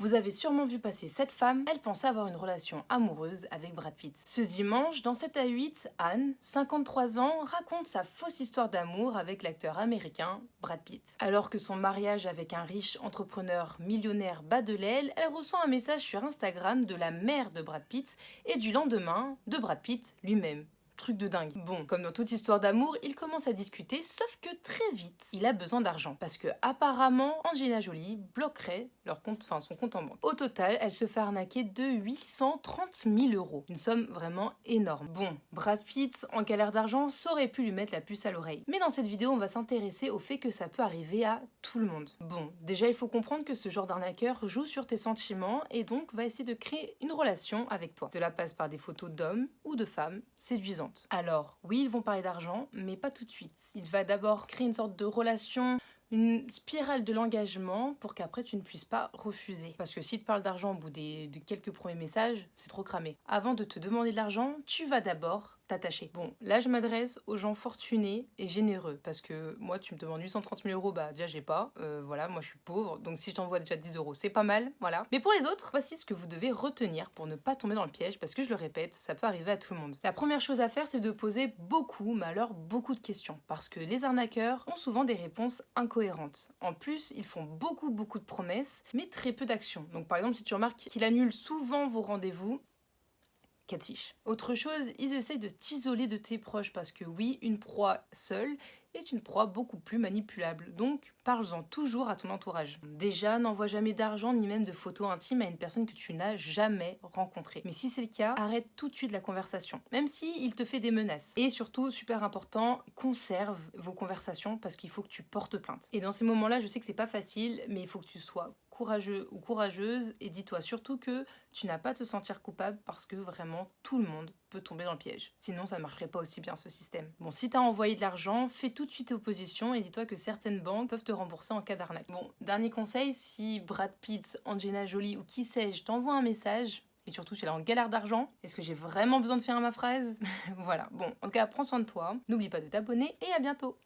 Vous avez sûrement vu passer cette femme, elle pensait avoir une relation amoureuse avec Brad Pitt. Ce dimanche, dans 7 à 8, Anne, 53 ans, raconte sa fausse histoire d'amour avec l'acteur américain Brad Pitt. Alors que son mariage avec un riche entrepreneur millionnaire bat de l'aile, elle reçoit un message sur Instagram de la mère de Brad Pitt et du lendemain, de Brad Pitt lui-même. Truc de dingue. Bon, comme dans toute histoire d'amour, ils commencent à discuter, sauf que très vite, il a besoin d'argent. Parce que apparemment, Angelina Jolie bloquerait leur compte, son compte en banque. Au total, elle se fait arnaquer de 830 000 euros. Une somme vraiment énorme. Bon, Brad Pitt, en galère d'argent, saurait pu lui mettre la puce à l'oreille. Mais dans cette vidéo, on va s'intéresser au fait que ça peut arriver à tout le monde. Bon, déjà, il faut comprendre que ce genre d'arnaqueur joue sur tes sentiments et donc va essayer de créer une relation avec toi. Cela passe par des photos d'hommes ou de femmes séduisantes. Alors, oui, ils vont parler d'argent, mais pas tout de suite. Il va d'abord créer une sorte de relation, une spirale de l'engagement pour qu'après tu ne puisses pas refuser. Parce que si tu parles d'argent au bout de quelques premiers messages, c'est trop cramé. Avant de te demander de l'argent, tu vas d'abord t'attacher. Bon, là je m'adresse aux gens fortunés et généreux parce que moi tu me demandes 830 000 euros, bah déjà j'ai pas, voilà, moi je suis pauvre, donc si je t'envoie déjà 10 euros c'est pas mal, voilà. Mais pour les autres, voici ce que vous devez retenir pour ne pas tomber dans le piège parce que je le répète, ça peut arriver à tout le monde. La première chose à faire c'est de poser beaucoup, mais alors beaucoup de questions parce que les arnaqueurs ont souvent des réponses incohérentes. En plus, ils font beaucoup de promesses, mais très peu d'actions. Donc par exemple, si tu remarques qu'il annule souvent vos rendez-vous, catfish. Autre chose, ils essayent de t'isoler de tes proches parce que oui, une proie seule est une proie beaucoup plus manipulable. Donc, parle-en toujours à ton entourage. Déjà, n'envoie jamais d'argent ni même de photos intimes à une personne que tu n'as jamais rencontrée. Mais si c'est le cas, arrête tout de suite la conversation, même si il te fait des menaces. Et surtout, super important, conserve vos conversations parce qu'il faut que tu portes plainte. Et dans ces moments-là, je sais que c'est pas facile, mais il faut que tu sois courageux ou courageuse et dis-toi surtout que tu n'as pas à te sentir coupable parce que vraiment tout le monde peut tomber dans le piège. Sinon, ça ne marcherait pas aussi bien ce système. Bon, si tu as envoyé de l'argent, fais tout de suite opposition et dis-toi que certaines banques peuvent te rembourser en cas d'arnaque. Bon, dernier conseil, si Brad Pitt, Angelina Jolie ou qui sais-je t'envoie un message, et surtout si elle est en galère d'argent, est-ce que j'ai vraiment besoin de faire ma phrase? Voilà, bon, en tout cas, prends soin de toi, n'oublie pas de t'abonner et à bientôt!